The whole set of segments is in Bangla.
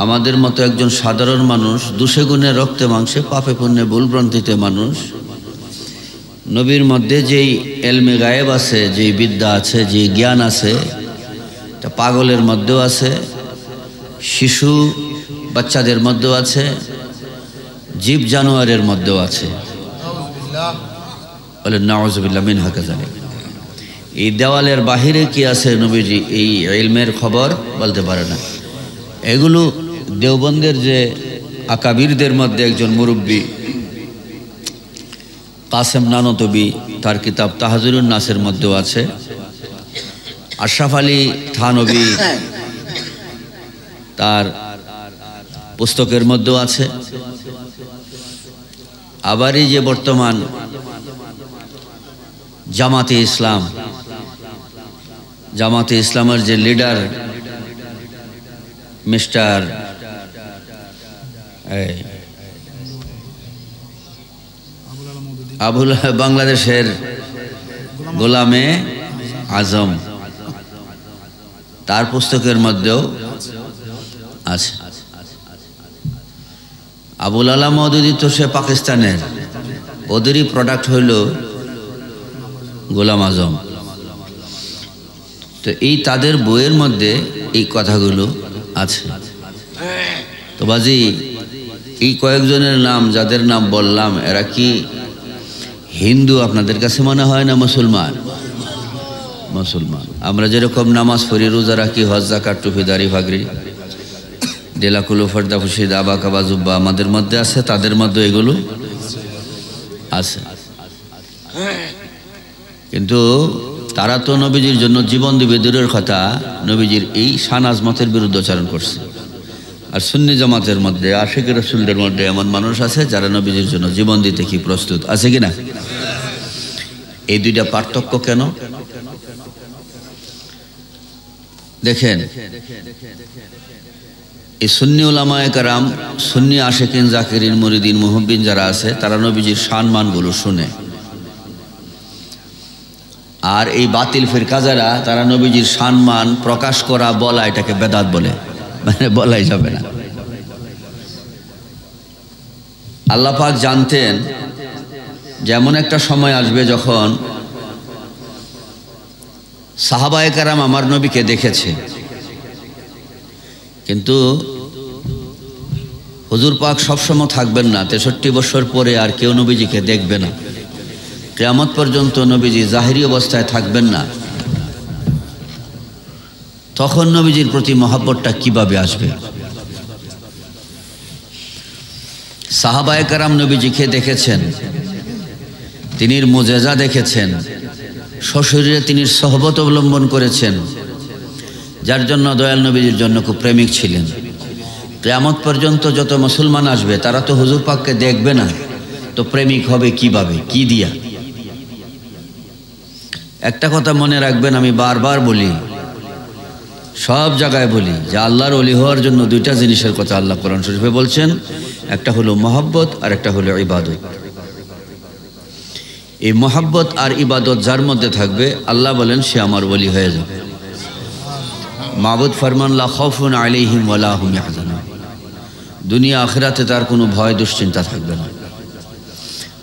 আমাদের মতো একজন সাধারণ মানুষ, দোষে গুণে রক্তে মাংসে পাপে পুণ্যে ভুলভ্রান্তিতে মানুষ, নবীর মধ্যে যেই এলমে গায়েব আছে, যেই বিদ্যা আছে, যেই জ্ঞান আছে, এটা পাগলের মধ্যেও আছে, শিশু বাচ্চাদের মধ্যেও আছে, জীব জানোয়ারের মধ্যেও আছে। বলে নাউযুবিল্লাহ মিন হাকাযালিক। এই দেওয়ালের বাহিরে কি আছে নবীজি এই ইলমের খবর বলতে পারে না। এগুলো দেওবন্দের যে আকাবিরদের মধ্যে একজন মুরব্বী কাসেম নানতবি, তার কিতাব তাহজিরুন নাসের মধ্যেও আছে, আশরাফ আলী থানবী তার পুস্তকের মধ্যেও আছে। আবার এই যে বর্তমান জামাতে ইসলামের যে লিডার মিস্টার বাংলাদেশের গোলামে আজম, তার পুস্তকের মধ্যেও আছে। আবুল আলা মওদুদি তো সে পাকিস্তানের, ওদেরই প্রোডাক্ট হইল গোলাম আজম। তো এই তাদের বইয়ের মধ্যে এই কথাগুলো আছে। তো বাজি এই কয়েকজনের নাম যাদের নাম বললাম, এরা কি হিন্দু আপনাদের কাছে মনে হয় না মুসলমান? মুসলমান। আমরা যেরকম নামাজ পড়ি, রোজা রাখি, হজ যাকাত, টুপি দাড়ি পাগড়ি, ডেলাকুলো ফর্দা ফুসি দাবা কাবা জুব্বা আমাদের মধ্যে আছে, তাদের মধ্যে এগুলো আছে। কিন্তু তারা তো নবীজির জন্য জীবন দিবে দূরের কথা, নবীজির এই শান আজমতের বিরুদ্ধাচরণ করছে। আর সুন্নি জামাতের মধ্যে আশিক রাসূলদের মধ্যে এমন মানুষ আছে যারা নবীজির জন্য জীবন দিতে কি প্রস্তুত আছে কিনা? এই দুইটা পার্থক্য কেন দেখেন। এই সুন্নি উলামায়ে কেরাম, সুন্নি আশিকিন জাকিরিন মুরিদিন মুহিব্বিন যারা আছে, তারা নবীজির সম্মানগুলো শুনে। আর এই বাতিল ফিরকা যারা, তারা নবীজির সম্মান প্রকাশ করা, বলা, এটাকে বেদাত বলে, মানে বলাই যাবে না। আল্লাহ পাক জানতেন যেমন একটা সময় আসবে যখন সাহাবায়ে কেরাম আমার নবীকে দেখেছে, কিন্তু হুজুর পাক সবসময় থাকবেন না। 63 বছর পরে আর কেউ নবীজিকে দেখবে না। কিয়ামত পর্যন্ত নবীজি জাহিরি অবস্থায় থাকবেন না। তখন নবীজির প্রতি মহব্বতটা কিভাবে আসবে? সাহাবায়ে কেরাম নবীজিকে দেখেছেন, তিনির মুজেজা দেখেছেন, সশরীরে তিনি সোহবত অবলম্বন করেছেন, যার জন্য দয়াল নবীজির জন্য খুব প্রেমিক ছিলেন। কিয়ামত পর্যন্ত যত মুসলমান আসবে তারা তো হুজুর পাককে দেখবে না, তো প্রেমিক হবে কিভাবে, কি দিয়া? একটা কথা মনে রাখবেন, আমি বারবার বলি, সব জায়গায় বলি, যে আল্লাহর ওলি হওয়ার জন্য দুইটা জিনিসের কথা আল্লাহ কোরআন শরীফে বলছেন। একটা হলো মহব্বত আর একটা হলো ইবাদত। এই মহব্বত আর ইবাদত যার মধ্যে থাকবে, আল্লাহ বলেন সে আমার ওলি হয়ে যাবে। মাবুদ ফরমান লা খাউফুন আলাইহিম ওয়ালা হুম ইয়াহজানুন, দুনিয়া আখিরাতে তার কোনো ভয় দুশ্চিন্তা থাকবে না।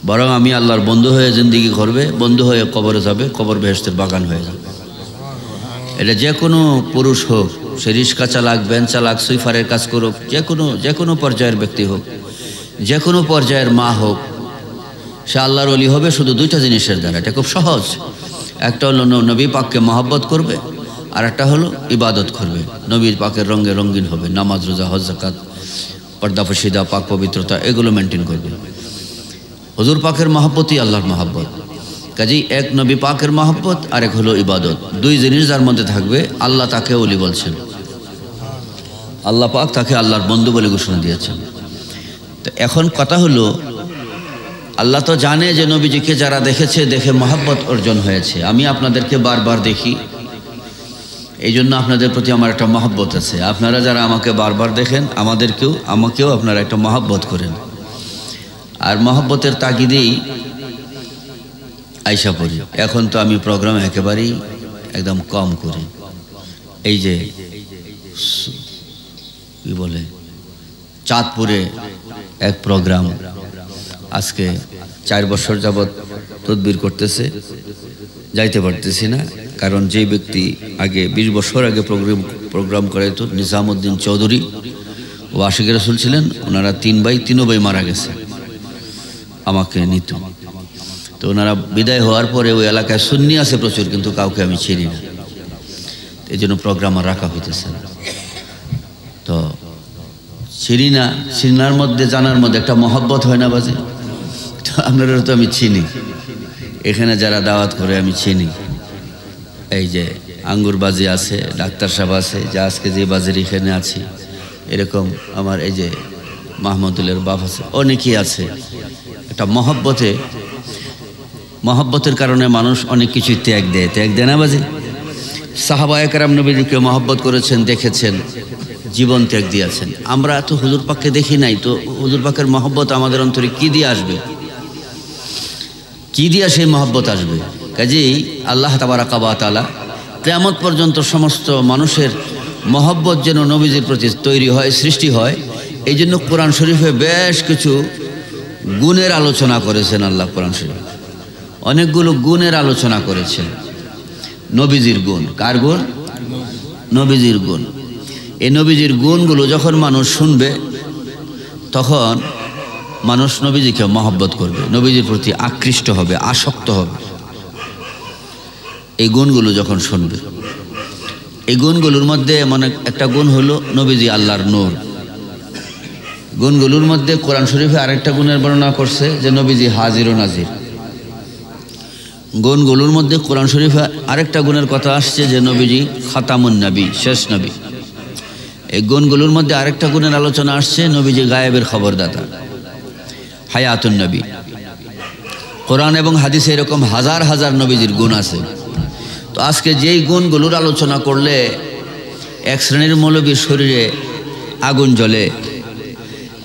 বরং আমি আল্লাহর বন্ধু হয়ে জিন্দেগি করবে, বন্ধু হয়ে কবরে যাবে, কবর বেহেশতের বাগান হয়ে যাবে। এটা যে কোনো পুরুষ হোক, সে রিক্সা চালাক, ভ্যান চালাক, সুইফারের কাজ করুক, যে কোনো পর্যায়ের ব্যক্তি হোক, যে কোনো পর্যায়ের মা হোক, সে আল্লাহর ওলি হবে শুধু দুইটা জিনিসের দ্বারা। এটা খুব সহজ। একটা হলো নবী পাককে মহব্বত করবে, আর একটা হলো ইবাদত করবে, নবীর পাকের রঙে রঙিন হবে, নামাজ, রোজা, হজ, যাকাত, পর্দা ফর্সিদা, পাক পবিত্রতা, এগুলো মেনটেন করবে। হুজুর পাকের মহব্বতই আল্লাহর মহব্বত। কাজেই এক নবী পাকের মহব্বত, আর এক হলো ইবাদত। দুই জিনিস যার মধ্যে থাকবে, আল্লাহ তাকে ওলি বলছেন, আল্লাহ পাক তাকে আল্লাহর বন্ধু বলে ঘোষণা দিয়েছেন। তো এখন কথা হলো, আল্লাহ তো জানে যে নবীজিকে যারা দেখেছে, দেখে মহব্বত অর্জন হয়েছে। আমি আপনাদেরকে বারবার দেখি, এই জন্য আপনাদের প্রতি আমার একটা মহব্বত আছে। আপনারা যারা আমাকে বারবার দেখেন, আমাকেও আপনারা একটা মহব্বত করেন। আর মহব্বতের তাগিদেই আইসা পড়ি। এখন তো আমি প্রোগ্রাম একেবারেই একদম কম করি। এই যে কি বলে চাঁদপুরে এক প্রোগ্রাম, আজকে 4 বছর যাবৎ তদবির করতেছে, যাইতে পারতেছি না। কারণ যে ব্যক্তি আগে 20 বছর আগে প্রোগ্রাম করাইতো, নিজামুদ্দিন চৌধুরী, ও আশিক রাসূল ছিলেন, ওনারা 3 ভাই মারা গেছে আমাকে নিত। তো ওনারা বিদায় হওয়ার পরে ওই এলাকায় সুন্নি আছে প্রচুর, কিন্তু কাউকে আমি চিনি না, এই জন্য প্রোগ্রাম আর রাখা হইতেছে না। তো চিনি না, চিনার মধ্যে জানার মধ্যে একটা মহব্বত হয় না বাজে। তো আপনারা তো আমি চিনি, এখানে যারা দাওয়াত করে আমি চিনি। এই যে আঙ্গুর বাজি আছে, ডাক্তার সাহেব আছে, যা আজকে যে বাজের এখানে আছি, এরকম আমার এই যে মাহমুদুলের বাপ আছে, অনেকেই আছে। একটা মহব্বতের কারণে মানুষ অনেক কিছু ত্যাগ দেয় না বাজে। সাহাবায়ে কেরাম নবীজিকে মহব্বত করেছেন, দেখেছেন, জীবন ত্যাগ দিয়েছেন। আমরা তো হুজুর পাককে দেখি নাই, তো হুজুর পাকের মহব্বত আমাদের অন্তরে কি দিয়ে আসবে? কি দিয়া সেই মহব্বত আসবে? কাজেই আল্লাহ তাবারাকা ওয়া তাআলা কিয়ামত পর্যন্ত সমস্ত মানুষের মহব্বত যেন নবীজির প্রতি তৈরি হয়, সৃষ্টি হয়, এই জন্য কোরআন শরীফে বেশ কিছু গুণের আলোচনা করেছেন। আল্লাহ কোরআন শরীফে অনেকগুলো গুণের আলোচনা করেছেন। নবীজির গুণ, কার গুণ? নবীজির গুণ। এই নবীজির গুণগুলো যখন মানুষ শুনবে, তখন মানুষ নবীজিকে মহব্বত করবে, নবীজির প্রতি আকৃষ্ট হবে, আসক্ত হবে। এই গুণগুলো যখন শুনবে, এই গুণগুলোর মধ্যে মানে একটা গুণ হলো নবীজি আল্লাহর নূর। গুণগুলোর মধ্যে কোরআন শরীফে আরেকটা গুণের বর্ণনা করছে যে নবীজি হাজির ও নাজির। গুণগুলোর মধ্যে কোরআন শরীফে আরেকটা গুণের কথা আসছে যে নবীজি খাতামুন নবী, শেষ নবী। এই গুণগুলোর মধ্যে আরেকটা গুণের আলোচনা আসছে, নবীজি গায়েবের খবরদাতা, হায়াতুন নবী। কোরআন এবং হাদিসে এরকম হাজার হাজার নবীজির গুণ আছে। তো আজকে যেই গুণগুলোর আলোচনা করলে এক শ্রেণীর মৌলবীর শরীরে আগুন জ্বলে,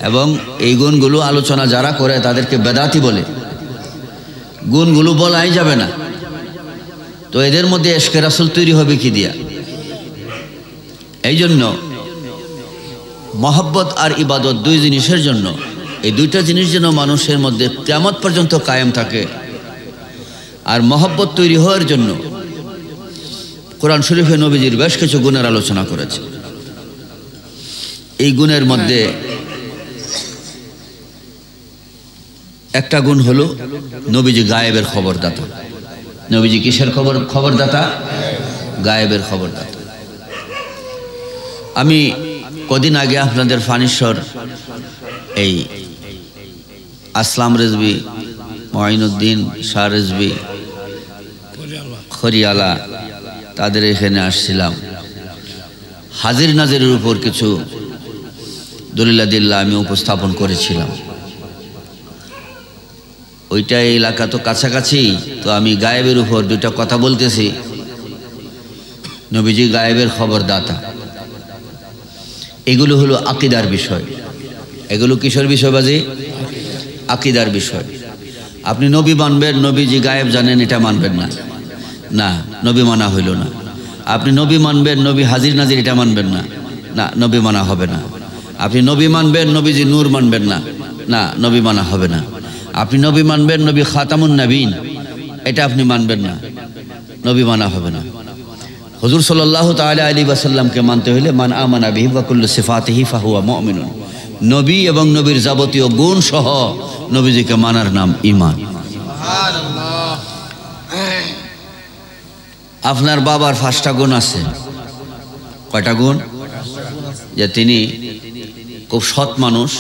এবং এই গুণগুলো আলোচনা যারা করে তাদেরকে বেদাতি বলে, গুণগুলো বলাই যাবে না। তো এদের মধ্যে ইশকে রাসূল তৈরি হবে কি দিয়া? এই জন্য মহব্বত আর ইবাদত দুই জিনিসের জন্য, এই দুইটা জিনিস যেন মানুষের মধ্যে কিয়ামত পর্যন্ত কায়েম থাকে। আর মহব্বত তৈরি হওয়ার জন্য কোরআন শরীফে নবীজির বেশ কিছু গুণের আলোচনা করেছে। এই গুণের মধ্যে একটা গুণ হলো নবীজি গায়েবের খবরদাতা। নবীজি কিসের খবরদাতা? গায়েবের খবরদাতা। আমি কদিন আগে আপনাদের ফানিশ্বর এই আসলাম রেজবি, মঈনুদ্দিন শাহ রেজবি, খরিয়ালা, তাদের এখানে আসছিলাম। হাজির নাজিরের উপর কিছু দলিলাদিল্লাহ আমি উপস্থাপন করেছিলাম। ওইটা এলাকা তো কাছাকাছি, তো আমি গায়েবের উপর দুইটা কথা বলতেছি। নবীজি গায়েবের খবরদাতা, এগুলো হলো আকীদার বিষয়। এগুলো কিসের বিষয় বাজি? আকীদার বিষয়। আপনি নবী মানবেন, নবীজি গায়েব জানেন, এটা মানবেন না, না, নবী মানা হইল না। আপনি নবী মানবেন, নবী হাজির নাজির, এটা মানবেন না, না, নবী মানা হবে না। আপনি নবী মানবেন, নবীজি নূর মানবেন না, না, নবী মানা হবে না। আপনি নবী মানবেন, নবী খাতামুন নবীন, এটা আপনি মানবেন না, নবী মানা হবে না। হুজুর সাল্লাল্লাহু তাআলা আলাইহি ওয়াসাল্লামকে মানতে হলে মান আমানা বিহি ওয়া কুল্লু সিফাতিহি ফাহুয়া মুমিনুন, নবী এবং নবীর যাবতীয় গুণ সহ নবীজিকে মানার নাম ঈমান। সুবহানাল্লাহ। আপনার বাবার 5টা গুণ আছে। কয়টা গুণ? যে তিনি খুব সৎ মানুষ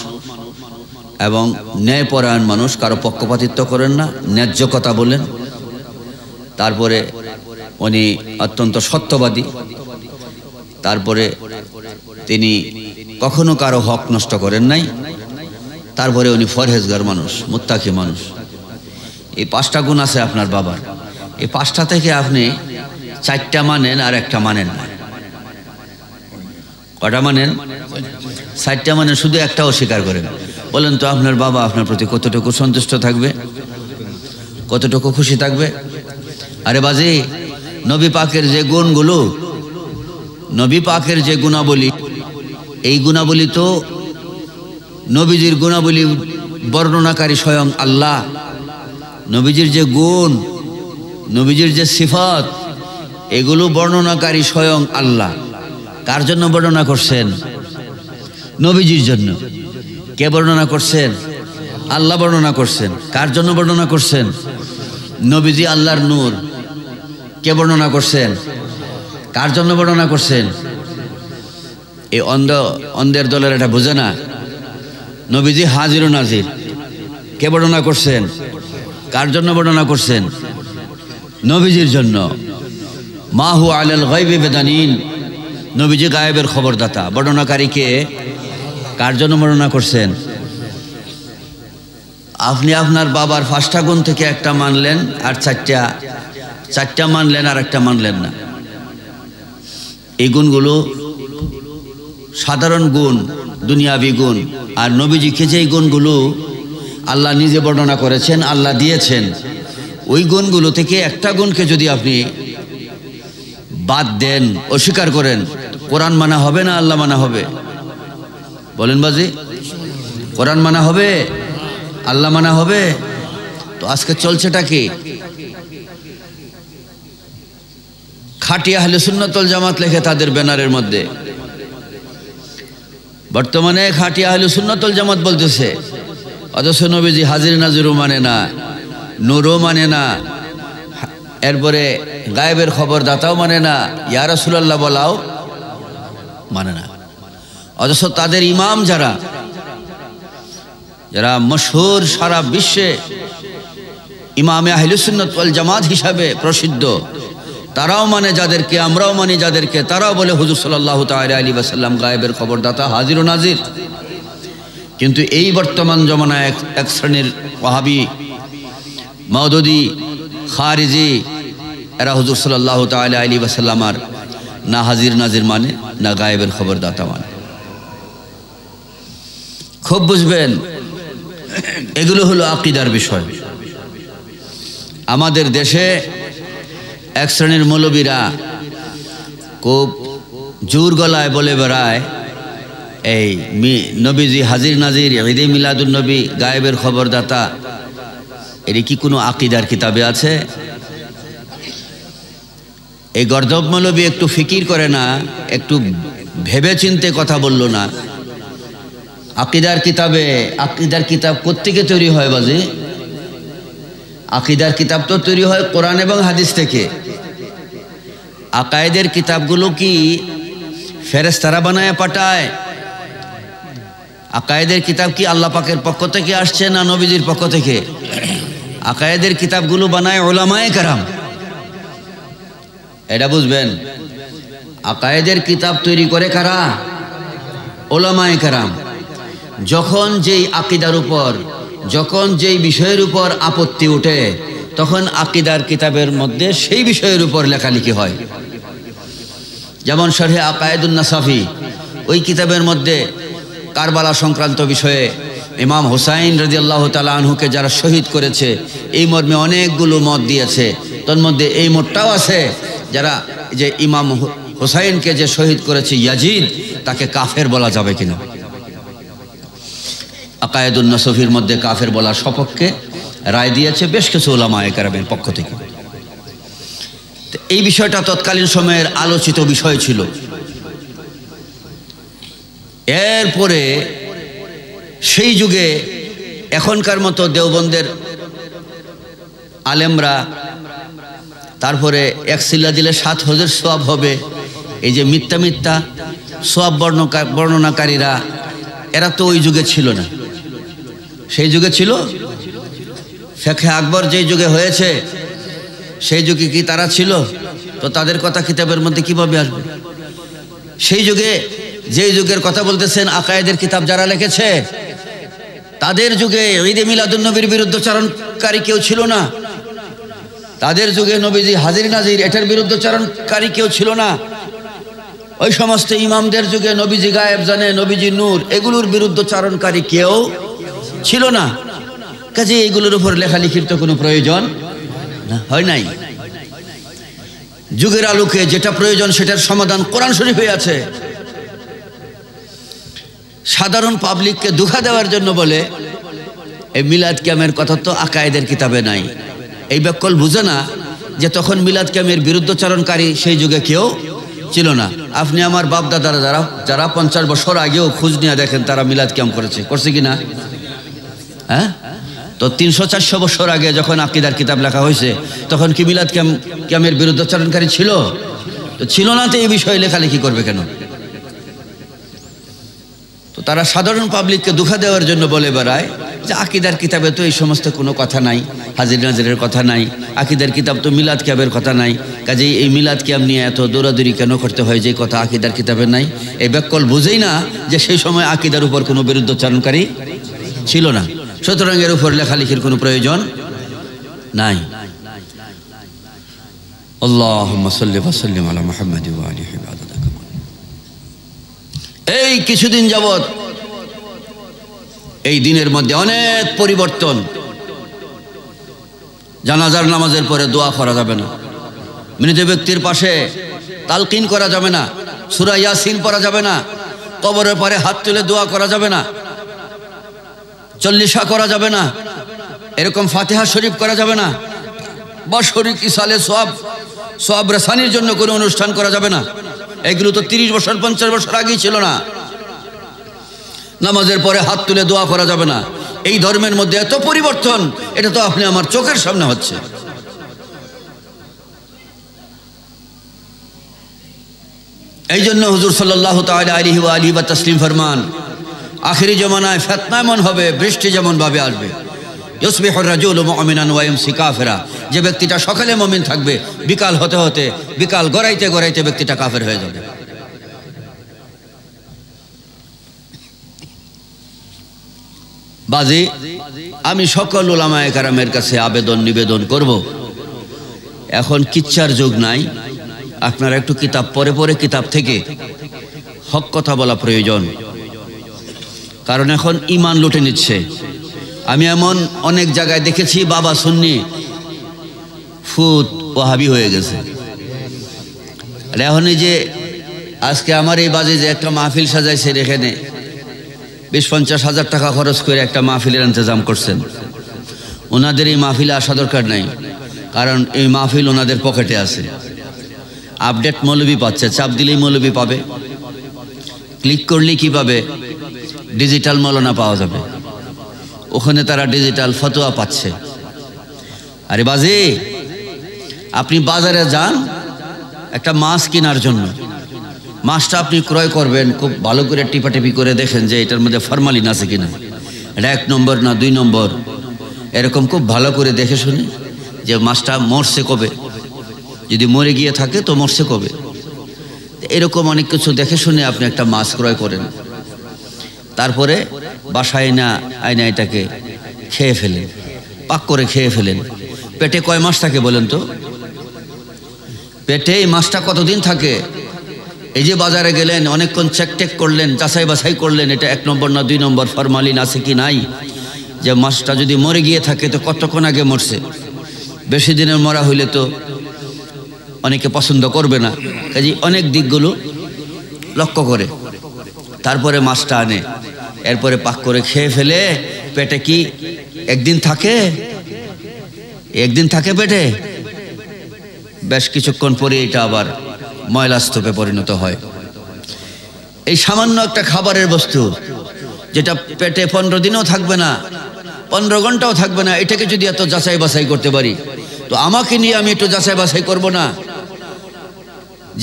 এবং ন্যায়পরায়ণ মানুষ, কারো পক্ষপাতিত্ব করেন না, ন্যায্য কথা বলেন। তারপরে উনি অত্যন্ত সত্যবাদী। তারপরে তিনি কখনো কারো হক নষ্ট করেন নাই। তারপরে উনি ফরহেজগার মানুষ, মুত্তাকি মানুষ। এই 5টা গুণ আছে আপনার বাবার। এই 5টা থেকে আপনি 4টা মানেন আর একটা মানেন না। কটা মানেন? 4টা মানেন, শুধু একটা অস্বীকার করেন। বলেন তো আপনার বাবা আপনার প্রতি কতটুকু সন্তুষ্ট থাকবে, কতটুকু খুশি থাকবে? আরে বাজি, নবী পাকের যে গুণগুলো, নবী পাকের যে গুণাবলী, এই গুণাবলী তো নবীজির গুণাবলী বর্ণনাকারী স্বয়ং আল্লাহ। নবীজির যে গুণ, নবীজির যে সিফাত, এগুলো বর্ণনাকারী স্বয়ং আল্লাহ। কার জন্য বর্ণনা করছেন? নবীজির জন্য। কে বর্ণনা করছেন? আল্লাহ বর্ণনা করছেন। কার জন্য বর্ণনা করছেন? নবীজি আল্লাহর নূর। কে বর্ণনা করছেন? কার জন্য বর্ণনা করছেন? এই অন্ধের দলের এটা বোঝে না। নবীজি হাজির ও নাজির। কে বর্ণনা করছেন? কার জন্য বর্ণনা করছেন? নবীজির জন্য। মাহু আলাল গায়বি বিদানিন, নবীজি গায়েবের খবরদাতা। বর্ণনাকারী কে? কার জন্য বর্ণনা করছেন? আপনি আপনার বাবার 5টা গুণ থেকে একটা মানলেন, আর চারটা মানলেন, আর একটা মানলেন না। এই গুণগুলো সাধারণ গুণ, দুনিয়াবি গুণ। আর নবীজিকে যেই গুণগুলো আল্লাহ নিজে বর্ণনা করেছেন, আল্লাহ দিয়েছেন, ওই গুণগুলো থেকে একটা গুণকে যদি আপনি বাদ দেন, অস্বীকার করেন, কোরআন মানা হবে না আল্লাহ মানা হবে? বলেন বাজি, কোরআন মানা হবে, আল্লাহ মানা হবে? তো আজকে চলছেটা কি? খাঁটি আহলে সুন্নাত ওয়াল জামাত লেখে তাদের ব্যানারের মধ্যে। বর্তমানে খাঁটি আহলে সুন্নাত ওয়াল জামাত বলতেছে, অথচ নবীজি হাজির নাজিরও মানে না, নূরও মানে না, এরপরে গায়েবের খবর দাতাও মানে না, ইয়া রাসূলুল্লাহ বলাও মানে না। অথচ তাদের ইমাম যারা মশহুর সারা বিশ্বে ইমামে আহলে সুন্নাত ওয়াল জামাত হিসাবে প্রসিদ্ধ, তারাও মানে যাদেরকে, আমরাও মানি যাদেরকে, তারাও বলে হুজুর সাল্লাল্লাহু তাআলা আলাইহি ওয়াসাল্লাম গায়েবের খবরদাতা, হাজির ও নাজির। কিন্তু এই বর্তমান জমানায় এক শ্রেণীর ওয়াহাবি, মাওদুদি, খারিজি, এরা হুজুর সাল্লাল্লাহু তাআলা আলাইহি ওয়াসাল্লাম আর না হাজির নাজির মানে, না গায়েবের খবরদাতা মানে। খুব বুঝবেন, এগুলো হলো আকীদার বিষয়। আমাদের দেশে এক শ্রেণীর মৌলবীরা খুব জোর গলায় বলে বেড়ায়, এই নবীজি হাজির নাজির, ঈদে মিলাদুন নবী, গায়েবের খবরদাতা, এর কি কোনো আকীদার কিতাবে আছে? এই গর্দব মৌলবী একটু ফিকির করে না, একটু ভেবে চিন্তে কথা বলল না। আকীদার কিতাবে, আকীদার কিতাব কোত্থেকে তৈরি হয় বাজি? আকীদার কিতাব তো তৈরি হয় কোরআন এবং হাদিস থেকে। আকায়েদের কিতাবগুলো কি ফেরেশতারা বানায় পাঠায়? আকায়েদের কিতাব কি আল্লাহ পাকের পক্ষ থেকে আসছে না নবীজির পক্ষ থেকে? আকায়েদের কিতাবগুলো বানায় উলামায়ে কেরাম। এটা বুঝবেন, আকায়েদের কিতাব তৈরি করে কারা? উলামায়ে কেরাম। যখন যেই আকীদার উপর, যখন যেই বিষয়ের উপর আপত্তি ওঠে, তখন আকীদার কিতাবের মধ্যে সেই বিষয়ের উপর লেখালেখি হয়। যেমন শরহে আকায়েদুন নাসাফি, ওই কিতাবের মধ্যে কারবালা সংক্রান্ত বিষয়ে ইমাম হুসাইন রাদিয়াল্লাহু তাআলা আনহুকে যারা শহীদ করেছে, এই মর্মে অনেকগুলো মত দিয়েছে। তার মধ্যে এই মতটাও আছে, যারা যে ইমাম হুসাইনকে যে শহীদ করেছে ইয়াজিদ, তাকে কাফের বলা যাবে কিনা। আকায়েদুন নাসাফির মধ্যে কাফের বলার সপক্ষে রায় দিয়েছে বেশ কিছু উলামায়ে কেরামের পক্ষ থেকে। এই বিষয়টা তৎকালীন সময়ের আলোচিত বিষয় ছিল। এরপরে সেই যুগে এখনকার মতো দেওবন্দের আলেমরা, তারপরে এক সিল্লা দিলে 7 হজের সওয়াব হবে, এই যে মিথ্যা মিথ্যা সওয়াব বর্ণনাকারীরা, এরা তো ওই যুগে ছিল না। সেই যুগে ছিল ফিকহে আকবর যেই যুগে হয়েছে, সেই যুগে কি তারা ছিল? তো তাদের কথা কিতাবের মধ্যে কিভাবে আসবে? সেই যুগে, যেই যুগের কথা বলতেছেন, আকায়েদের কিতাব যারা লিখেছে, তাদের যুগে ঈদে মিলাদুন নবীর বিরুদ্ধচারণকারী কেউ ছিল না। তাদের যুগে নবীজি হাজির নাজির, এটার বিরুদ্ধচারণকারী কেউ ছিল না। ওই সমস্ত ইমামদের যুগে নবীজি গায়েব জানে, নবীজি নূর, এগুলোর বিরুদ্ধচারণকারী কেউ ছিল না। কাজে এইগুলোর উপর লেখালেখির তো কোনো প্রয়োজন হয় নাই। যুগের আলোকে যেটা প্রয়োজন সেটার সমাধান কোরআন শরীফে আছে। সাধারণ পাবলিককে ধোঁকা দেওয়ার জন্য বলে এই মিলাদ কিয়ামের কথা তো আকায়েদের কিতাবে নাই। এই ব্যাকল বুঝে না যে তখন মিলাদ কিয়ামের বিরুদ্ধচারণকারী সেই যুগে কেউ ছিল না। আপনি আমার বাপ দাদারা যারা 50 বছর আগেও খোঁজ নিয়ে দেখেন তারা মিলাদ কিয়াম করছে কি না? হ্যাঁ, তো 300-400 বছর আগে যখন আকীদার কিতাব লেখা হয়েছে তখন কি মিলাদ কিয়ামের বিরুদ্ধচারণকারী ছিল? তো ছিল না, তো এই বিষয়ে লেখালেখি করবে কেন? তো তারা সাধারণ পাবলিককে ধোঁকা দেওয়ার জন্য বলে বেড়ায় যে আকীদার কিতাবে তো এই সমস্ত কোনো কথা নাই, হাজির নাজিরের কথা নাই, আকীদার কিতাব তো মিলাদ কিয়ামের কথা নাই, কাজেই এই মিলাদ কিয়াম নিয়ে এত দৌড়াদৌড়ি কেন করতে হয় যে কথা আকীদার কিতাবে নাই? এই ব্যাকল বুঝেই না যে সেই সময় আকীদার উপর কোনো বিরুদ্ধচারণকারী ছিল না, সুতরাং এর উপর লেখালেখির কোনো প্রয়োজন নাই। আল্লাহুম্মা সাল্লি ওয়া সাল্লিম আলা মুহাম্মাদি ওয়া আলিহি ওয়া সাহবিহি। এই কিছুদিন যাবত এই দিনের মধ্যে অনেক পরিবর্তন। জানাজার নামাজের পরে দোয়া করা যাবে না, মৃত ব্যক্তির পাশে তালকিন করা যাবে না, সূরা ইয়াসিন পড়া যাবে না, কবরের পরে হাত তুলে দোয়া করা যাবে না, চল্লিশা করা যাবে না, এরকম ফাতিহা শরীফ করা যাবে না, বাৎসরিক ইসালে সওয়াব রাসানির জন্য কোনো অনুষ্ঠান করা যাবে না। এগুলো তো 30 বছর 50 বছর আগেই ছিল না। নামাজের পরে হাত তুলে দোয়া করা যাবে না। এই ধর্মের মধ্যে এত পরিবর্তন, এটা তো আপনি আমার চোখের সামনে হচ্ছে। এই জন্য হুজুর সাল্লাল্লাহু তাআলা আলাইহি ওয়া আলিহি ওয়া তাসলিম ফরমান, আখিরি জমানায় ফিতনা এমন হবে, বৃষ্টি যেমন ভাবে আসবে, ইউসবিহুর রাজুলু মুমিনান ওয়া ইউমসি কাফিরা, যে ব্যক্তিটা সকালে মুমিন থাকবে বিকাল হতে হতে, বিকাল গড়াইতে গড়াইতে ব্যক্তিটা কাফের হয়ে যাবে। বাজি আমি সকল উলামায়ে কেরামের কাছে আবেদন নিবেদন করব, এখন কিচ্ছার যুগ নাই, আপনারা একটু কিতাব পড়ে পড়ে কিতাব থেকে হক কথা বলা প্রয়োজন। কারণ এখন ঈমান লুটে নিচ্ছে। আমি এমন অনেক জায়গায় দেখেছি বাবা সুন্নি ফুত ওয়াহাবি হয়ে গেছে। আর এখন এই যে আজকে আমার এই বাজে যে একটা মাহফিল সাজাইছে, এখানে 20-50 হাজার টাকা খরচ করে একটা মাহফিলের ইন্তজাম করছেন। ওনাদের এই মাহফিলে আসা দরকার নাই, কারণ এই মাহফিল ওনাদের পকেটে আছে। আপডেট মৌলবি পাচ্ছে, চাপ দিলেই মৌলবি পাবে, ক্লিক করলেই কি পাবে? ডিজিটাল মৌলানা পাওয়া যাবে। ওখানে তারা ডিজিটাল ফতোয়া পাচ্ছে। আরে বাজি, আপনি বাজারে যান একটা মাছ কেনার জন্য, মাছটা আপনি ক্রয় করবেন, খুব ভালো করে টিপাটিপি করে দেখেন যে এটার মধ্যে ফরমালিন আছে কিনা, এটা 1 নম্বর না 2 নম্বর, এরকম খুব ভালো করে দেখে শুনে যে মাছটা মরছে কবে, যদি মরে গিয়ে থাকে তো মরছে কবে, এরকম অনেক কিছু দেখে শুনে আপনি একটা মাছ ক্রয় করেন। তারপরে বাসায় না আয়না এটাকে খেয়ে ফেলেন, পাক করে খেয়ে ফেলেন। পেটে কয় মাস থাকে বলেন তো? পেটে এই মাছটা কতদিন থাকে? এই যে বাজারে গেলেন, অনেকক্ষণ চেক করলেন, যাচাই বাছাই করলেন, এটা 1 নম্বর না 2 নম্বর ফরমালিন আছে কি নাই, যে মাছটা যদি মরে গিয়ে থাকে তো কতক্ষণ আগে মরছে। বেশি দিনের মরা হইলে তো অনেকে পছন্দ করবে না, কাজে অনেক দিকগুলো লক্ষ্য করে তারপরে মাছটা আনে, এরপরে পাক করে খেয়ে ফেলে। পেটে কি একদিন থাকে? একদিন থাকে পেটে? বেশ কিছুক্ষণ পরে এটা আবার ময়লা স্তূপে পরিণত হয়। এই সামান্য একটা খাবারের বস্তু যেটা পেটে 15 দিনও থাকবে না, 15 ঘন্টাও থাকবে না, এটাকে যদি এত যাচাই বাছাই করতে পারি, তো আমাকে নিয়ে আমি একটু যাচাই বাছাই করব না?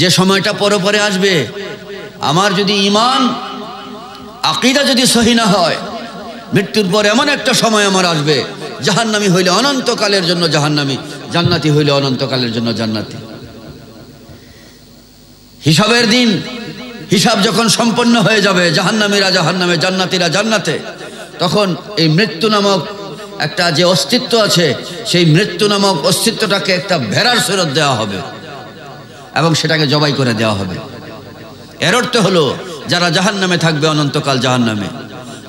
যে সময়টা পরে পরে আসবে, আমার যদি ঈমান আকীদা যদি সহি না হয়, মৃত্যুর পর এমন একটা সময় আমার আসবে, জাহান্নামী হইলে অনন্তকালের জন্য জাহান্নামী, জান্নাতি হইলে অনন্তকালের জন্য জান্নাতি। হিসাবের দিন, হিসাব যখন সম্পন্ন হয়ে যাবে, জাহান্নামীরা জাহান্নামে, জান্নাতীরা জান্নাতে, তখন এই মৃত্যু নামক একটা যে অস্তিত্ব আছে, সেই মৃত্যু নামক অস্তিত্বটাকে একটা ভেড়ার সুরত দেওয়া হবে এবং সেটাকে জবাই করে দেওয়া হবে। এর অর্থ হলো যারা জাহান্নামে থাকবে অনন্তকাল জাহান্নামে,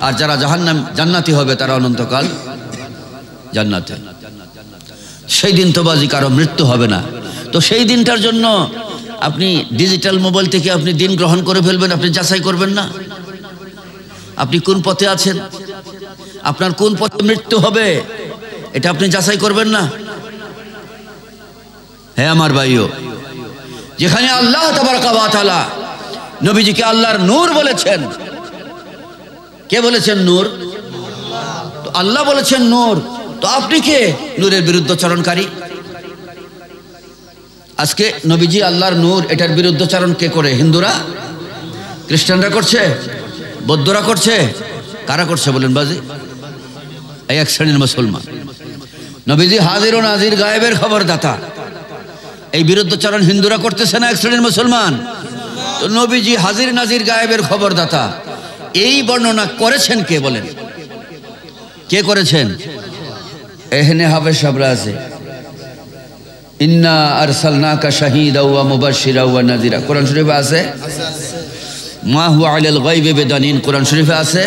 আর যারা জান্নাতি হবে তারা অনন্তকাল জান্নাতে। সেই দিন তো বাজি কারো মৃত্যু হবে না। তো সেই দিনটার জন্য আপনি ডিজিটাল মোবাইল থেকে আপনি দিন গ্রহণ করে ফেলবেন, আপনি যাচাই করবেন না? আপনি কোন পথে আছেন, আপনার কোন পথে মৃত্যু হবে, এটা আপনি যাচাই করবেন না? হ্যাঁ আমার ভাইও, যেখানে আল্লাহ তাবারক ওয়া তাআলা নবীজিকে আল্লাহর নূর বলেছেন, কে বলেছেন নূর? তো আল্লাহ বলেছেন নূর, তো আপনি কে নূরের বিরুদ্ধচারণকারী? আজকে নবীজি আল্লাহর নূর, এটার বিরুদ্ধচারণ কে করে? হিন্দুরা, খ্রিস্টানরা করছে, বৌদ্ধরা করছে, কারা করছে বলেন বাজি? এই এক শ্রেণীর মুসলমান। নবীজি হাজির ও নাজির, গায়েবের খবরদাতা, এই বিরুদ্ধচারণ হিন্দুরা করতেছে না এক শ্রেণীর মুসলমান? তো নবীজি হাজির নাজির গায়েবের খবরদাতা, এই বর্ণনা করেছেন কে বলেন? কে করেছেন? এখানে হাফেজ সাহেবরা আছে, ইন্না আরসালনাকা শাহীদাও ওয়া মুবাশশিরাও ওয়া নাযিরা, কোরআন শরীফে আছে। মা হুয়া আলাল গায়বি বিদানিন, কোরআন শরীফে আছে।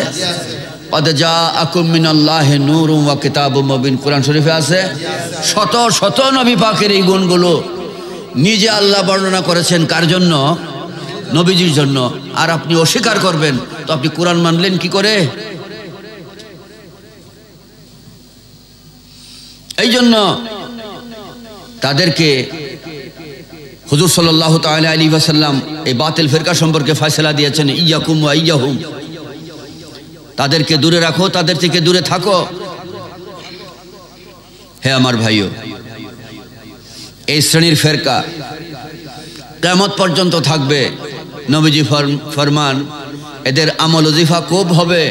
কদ জাআকুম মিনাল্লাহি নূরুন ওয়া কিতাবুম মুবিন, কোরআন শরীফে আছে। শত শত নবী পাকের এই গুণগুলো নিজে আল্লাহ বর্ণনা করেছেন, কার জন্য? নবীজির জন্য। আর আপনি অস্বীকার করবেন, তো আপনি কোরআন মানলেন কি করে? এই জন্য তাদেরকে হুজুর সাল্লাল্লাহু তাআলা আলাইহি ওয়াসাল্লাম এই বাতিল ফিরকা সম্পর্কে ফয়সালা দিয়েছেন, ইয়াকুম ওয়া ইয়াহুম, তাদেরকে দূরে রাখো, তাদের থেকে দূরে থাকো। হে আমার ভাইও, এই শ্রেণীর ফিরকা কিয়ামত পর্যন্ত থাকবে। নবীজি ফরমান, এদের আমল ওজিফা খুব হবে।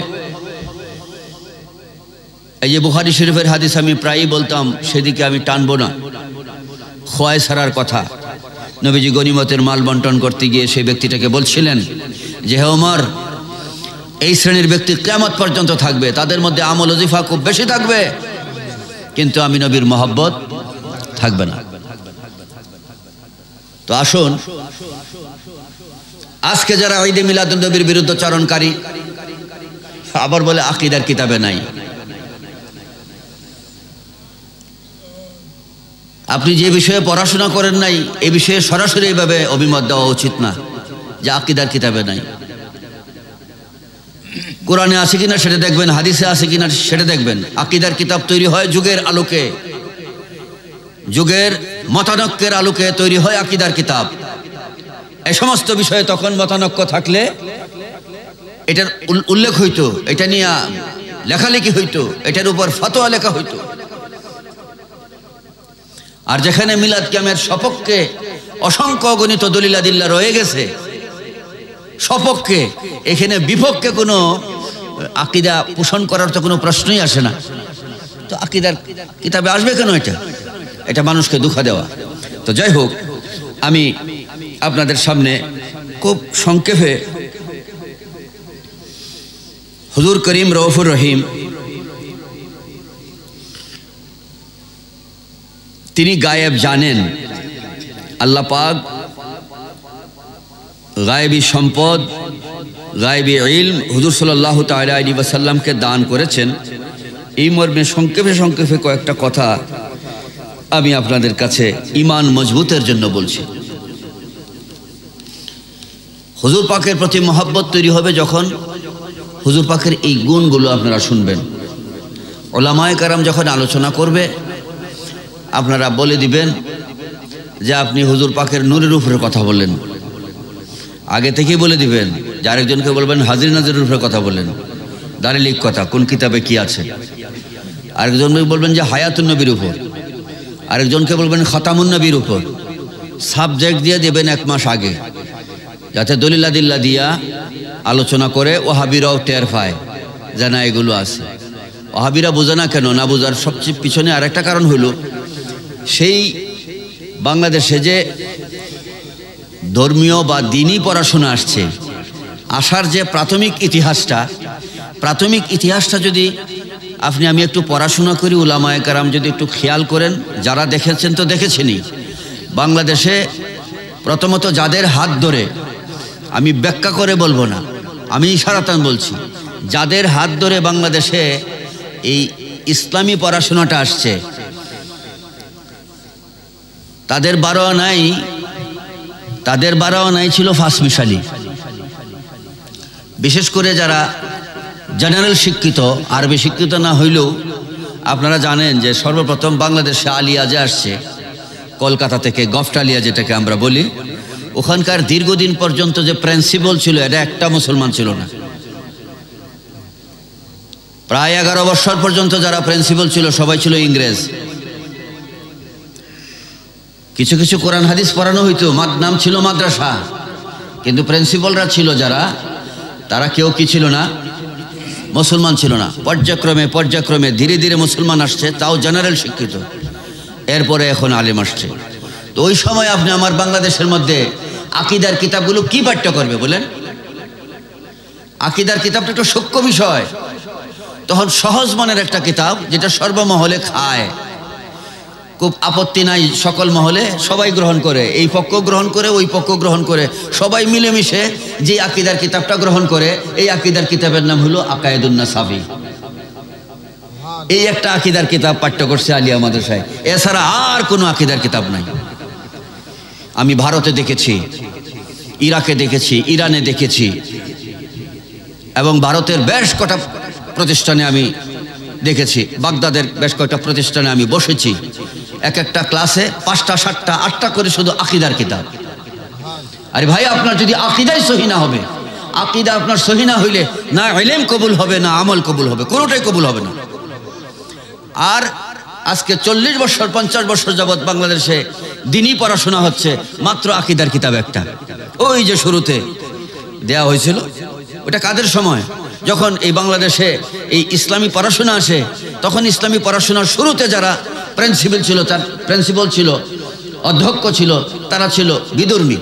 এই যে বুখারী শরীফের হাদিস আমি প্রায়ই বলতাম, সেদিকে আমি টানবো না, খোয়াই ছাড়ার কথা। নবীজি গনিমতের মাল বন্টন করতে গিয়ে সেই ব্যক্তিটাকে বলছিলেন যে, হে ওমর, এই শ্রেণীর ব্যক্তি কিয়ামত পর্যন্ত থাকবে, তাদের মধ্যে আমল ওজিফা খুব বেশি থাকবে, কিন্তু আমি নবীর মহব্বত থাকবে না। তো আসুন, আজকে যারা ঈদে মিলাদুন নবীর বিরুদ্ধচারণকারী, আবার বলে আকীদার কিতাবে নাই। আপনি যে বিষয়ে পড়াশোনা করেন নাই, এই বিষয়ে সরাসরি এইভাবে অভিমত দেওয়া উচিত না যে আকীদার কিতাবে নাই। কোরআনে আছে কিনা সেটা দেখবেন, হাদিসে আছে কিনা সেটা দেখবেন। আকীদার কিতাব তৈরি হয় যুগের আলোকে, যুগের মতানক্যের আলোকে তৈরি হয় আকীদার কিতাব। এই সমস্ত বিষয়ে তখন মতানক্য থাকলে এটার উল্লেখ হইতো, এটা নিয়ে লেখালেখি হইতো, এটার উপর ফতোয়া লেখা হইতো। আর যেখানে মিলাদ কিয়ামের সপক্ষে অসংখ্য গণিত দলিলাদিল্লা রয়ে গেছে সপক্ষে, এখানে বিপক্ষে কোনো আকীদা পোষণ করার তো কোনো প্রশ্নই আসে না। তো আকীদার কিতাবে আসবে কেন? এটা মানুষকে দুঃখ দেওয়া। তো যাই হোক, আমি আপনাদের সামনে খুব সংক্ষেপে হুজুর করিম রউফুর রহিম, তিনি গায়েব জানেন। আল্লাহ পাক গায়েবী সম্পদ, গায়েবী ইলম হুজুর সাল্লাল্লাহু তাআলা আলাইহি ওয়াসাল্লামকে দান করেছেন। এই মর্মে সংক্ষেপে সংক্ষেপে কয়েকটা কথা আমি আপনাদের কাছে ঈমান মজবুতের জন্য বলছি। হুজুর পাকের প্রতি মহব্বত তৈরি হবে যখন হুজুর পাকের এই গুণগুলো আপনারা শুনবেন। উলামায়ে কেরাম যখন আলোচনা করবে, আপনারা বলে দিবেন যে আপনি হুজুর পাকের নূরের উপরে কথা বললেন। আগে থেকেই বলে দিবেন যে আরেকজনকে বলবেন হাজির নাজিরের উপরে কথা বললেন, দালিলিক কথা, কোন কিতাবে কি আছে। আরেকজনকে বলবেন যে হায়াতুন নবীর উপর, আরেকজনকে বলবেন খাতামুন নবীর উপর। সাবজেক্ট দিয়ে দেবেন 1 মাস আগে, যাতে দলিলাদিল্লা দিয়া আলোচনা করে ওহাবিরাও টের পায় যে না এগুলো আছে। ওহাবিরা বোঝে না কেন? না বোঝার সবচেয়ে পিছনে আরেকটা কারণ হলো, সেই বাংলাদেশে যে ধর্মীয় বা দিনই পড়াশোনা আসছে, আসার যে প্রাথমিক ইতিহাসটা যদি আমি একটু পড়াশোনা করি, উলামায়ে কেরাম যদি একটু খেয়াল করেন, যারা দেখেছেন তো দেখেছেনই, বাংলাদেশে প্রথমত যাদের হাত ধরে, আমি ব্যাখ্যা করে বলবো না, আমি ইশারাতান বলছি, যাদের হাত ধরে বাংলাদেশে এই ইসলামী পড়াশোনাটা আসছে, তাদের বারো আনাই ছিল ফাঁস মিশালি। বিশেষ করে যারা জেনারেল শিক্ষিত, আরবি শিক্ষিত না হইলেও আপনারা জানেন যে সর্বপ্রথম বাংলাদেশে আলিয়া যে আসছে কলকাতা থেকে, গফটালিয়া যেটাকে আমরা বলি, ওখানকার দীর্ঘদিন পর্যন্ত যে প্রিন্সিপাল ছিল এটা একটা মুসলমান ছিল না। প্রায় 11 বছর পর্যন্ত যারা প্রিন্সিপাল ছিল সবাই ছিল ইংরেজ। কিছু কিছু কোরআন হাদিস পড়ানো হইতো, নাম ছিল মাদ্রাসা, কিন্তু প্রিন্সিপালরা ছিল যারা, তারা কেউ কি ছিল না, মুসলমান ছিল না। পর্যায়ক্রমে পর্যায়ক্রমে ধীরে ধীরে মুসলমান আসছে, তাও জেনারেল শিক্ষিত, এরপরে এখন আলেম আসছে। তো ওই সময় আপনি আমার বাংলাদেশের মধ্যে আকীদার কিতাবগুলো কি পাঠ্য করবে বলেন? আকীদার কিতাবটা একটা সূক্ষ্ম বিষয়। তখন সহজ মানের একটা কিতাব যেটা সর্বমহলে খায়, খুব আপত্তি নাই, সকল মহলে সবাই গ্রহণ করে, এই পক্ষ গ্রহণ করে ওই পক্ষ গ্রহণ করে, সবাই মিলেমিশে যে আকীদার কিতাবটা গ্রহণ করে, এই আকীদার কিতাবের নাম হলো আকায়েদুন নাসাবি। এই একটা আকীদার কিতাব পাঠ্য করছে আলিয়া মাদ্রাসায়, এছাড়া আর কোনো আকীদার কিতাব নাই। আমি ভারতে দেখেছি, ইরাকে দেখেছি, ইরানে দেখেছি, এবং ভারতের বেশ কটা প্রতিষ্ঠানে আমি দেখেছি, বাগদাদের বেশ কয়েকটা প্রতিষ্ঠানে আমি বসেছি। এক একটা ক্লাসে 5টা 7টা 8টা করে শুধু আকীদার কিতাব। আরে ভাই, আপনার যদি আকীদাই সহি না হবে, আকীদা আপনার সহি না হইলে না ইলম কবুল হবে, না আমল কবুল হবে, কোনোটাই কবুল হবে না। আর আজকে 40 বছর 50 বছর যাবৎ বাংলাদেশে দিনই পড়াশোনা হচ্ছে, মাত্র আকীদার কিতাব একটা। ওই যে শুরুতে দেয়া হয়েছিল, ওটা কাদের সময়? যখন এই বাংলাদেশে এই ইসলামী পড়াশোনা আসে, তখন ইসলামী পড়াশোনার শুরুতে যারা প্রিন্সিপাল ছিল, অধ্যক্ষ ছিল, তারা ছিল বিধর্মী।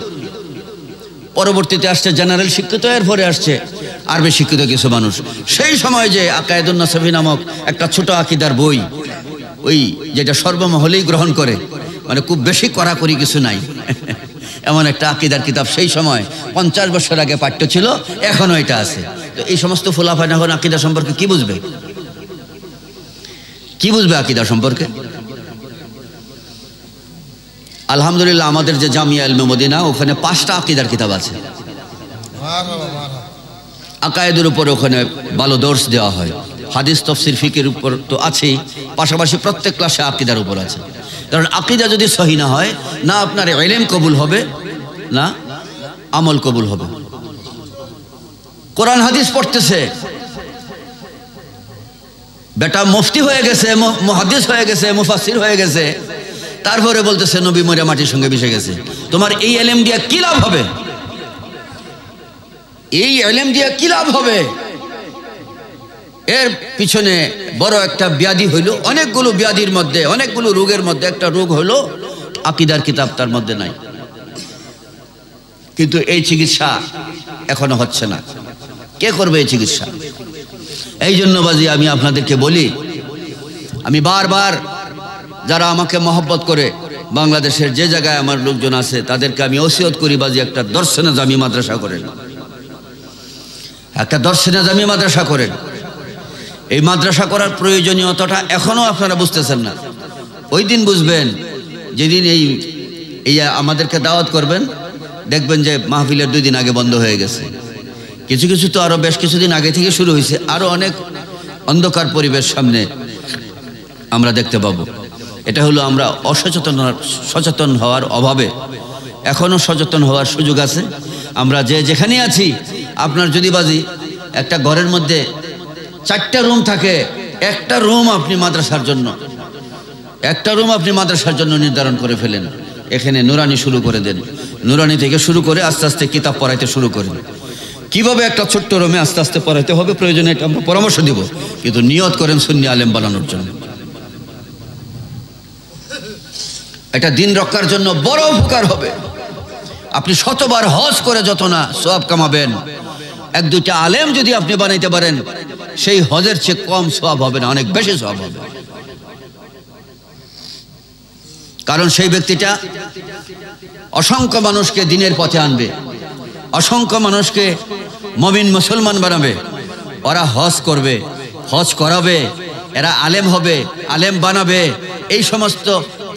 পরবর্তীতে আসছে জেনারেল শিক্ষিত, এরপরে আসছে আরবি শিক্ষিত কিছু মানুষ। সেই সময় যে আকায়েদুন নাসাবি নামক একটা ছোট আকীদার বই, ওই যেটা সর্বমহলেই গ্রহণ করে, মানে খুব বেশি কড়াকড়ি কিছু নাই, এমন একটা আকীদার কিতাব সেই সময় 50 বছর আগে পাঠ্য ছিল, এখনো এটা আছে। তো এই সমস্ত ফুলাফান এখন আকীদা সম্পর্কে কি বুঝবে? কি বুঝবে আকীদা সম্পর্কে? আলহামদুলিল্লাহ, আমাদের যে জামিয়া ইলমে মদিনা, ওখানে 5টা আকীদার কিতাব আছে। আকায়েদের উপর ওখানে ভালো দর্স দেওয়া হয়, হাদিস তাফসীর ফিকহের উপর তো আছেই, পাশাপাশি প্রত্যেক ক্লাসে আকীদার উপর আছে। কারণ আকীদা যদি সহি না হয়, না আপনার ইলম কবুল হবে, না আমল কবুল হবে। কোরআন হাদিস পড়তেছে, বেটা মুফতি হয়ে গেছে, মুহাদ্দিস হয়ে গেছে, মুফাসসির হয়ে গেছে, তারপরে বলতেছে নবী মরে মাটির সঙ্গে মিশে গেছে। তোমার এই ইলম দিয়ে কি লাভ হবে? এই ইলম দিয়ে কি লাভ হবে? এর পিছনে বড় একটা ব্যাধি হইল, অনেকগুলো ব্যাধির মধ্যে, অনেকগুলো রোগের মধ্যে একটা রোগ হলো আকীদার কিতাব তার মধ্যে নাই। কিন্তু এই চিকিৎসা এখনো হচ্ছে না। কে করবে এই চিকিৎসা? এই জন্য বাজি আমি আপনাদেরকে বলি, আমি বারবার যারা আমাকে মহব্বত করে বাংলাদেশের যে জায়গায় আমার লোকজন আছে, তাদেরকে আমি ওসিয়ত করি, বাজি একটা দর্শনে জামি মাদ্রাসা করেন, একটা দর্শনে জামি মাদ্রাসা করেন। এই মাদ্রাসা করার প্রয়োজনীয়তাটা এখনো আপনারা বুঝতেছেন না। ওই দিন বুঝবেন যেদিন এই আমাদেরকে দাওয়াত করবেন, দেখবেন যে মাহফিলের 2 দিন আগে বন্ধ হয়ে গেছে। কিছু কিছু তো আরো বেশ কিছুদিন আগে থেকে শুরু হয়েছে। আরো অনেক অন্ধকার পরিবেশ সামনে আমরা দেখতে পাবো। এটা হলো আমরা সচেতন হওয়ার অভাবে। এখনো সচেতন হওয়ার সুযোগ আছে। আমরা যেখানে আছি, আপনার যদি বাজি একটা ঘরের মধ্যে 4টা রুম থাকে, একটা রুম আপনি মাদ্রাসার জন্য নির্ধারণ করে ফেলেন। এখানে নুরানি শুরু করে দেন, নুরানি থেকে শুরু করে আস্তে আস্তে কিতাব পড়াইতে শুরু করেন। কিভাবে একটা ছোট্ট রুমে আস্তে আস্তে পড়াইতে হবে, প্রয়োজনে এটা আমরা পরামর্শ দিব, কিন্তু নিয়ত করেন সুন্নি আলেম বানানোর জন্য। এটা দিন রক্ষার জন্য বড় উপকার হবে। আপনি শতবার হজ করে যত না সওয়াব কামাবেন, 1-2টা আলেম যদি আপনি বানাইতে পারেন, সেই হজের চেয়ে কম সওয়াব হবে না, অনেক বেশি সওয়াব হবে। কারণ সেই ব্যক্তিটা অসংখ্য মানুষকে দিনের পথে আনবে, অসংখ্য মানুষকে মুমিন মুসলমান বানাবে। ওরা হজ করবে, হজ করাবে, এরা আলেম হবে, আলেম বানাবে। এই সমস্ত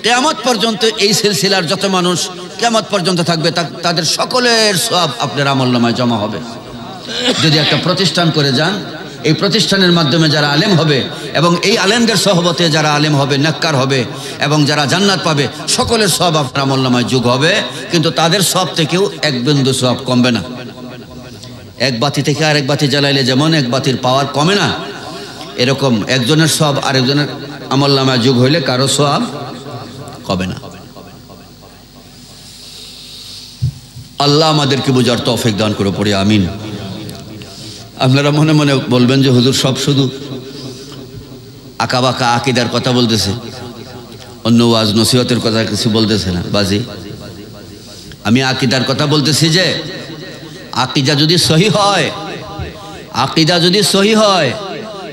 কিয়ামত পর্যন্ত এই সিলসিলার যত মানুষ কিয়ামত পর্যন্ত থাকবে, তাদের সকলের সওয়াব আপনার আমলনামায় জমা হবে। যদি একটা প্রতিষ্ঠান করে যান, এই প্রতিষ্ঠানের মাধ্যমে যারা আলেম হবে এবং এই আলেমদের সহবতে যারা আলেম হবে, নেককার হবে এবং যারা জান্নাত পাবে, সকলের সব আপনার আমলনামায় যোগ হবে, কিন্তু তাদের সব থেকেও এক বিন্দু সব কমবে না। এক বাতি থেকে আরেক বাতি জ্বালাইলে যেমন এক বাতির পাওয়ার কমে না, এরকম একজনের সব আরেকজনের আমলনামায় যোগ হইলে কারো সব কমে না। আল্লাহ আমাদেরকে বোঝার তৌফিক দান করে পড়ি, আমিন। আপনারা মনে মনে বলবেন যে হুজুর সব শুধু আঁকাবাঁকা আকিদার কথা বলতেছে, অন্য ওয়াজ নসিহতের কথা কিছু বলতেছে না। বাজি, আমি আকিদার কথা বলতেছি যে আকিদা যদি সহি হয়, আকিদা যদি সহি হয়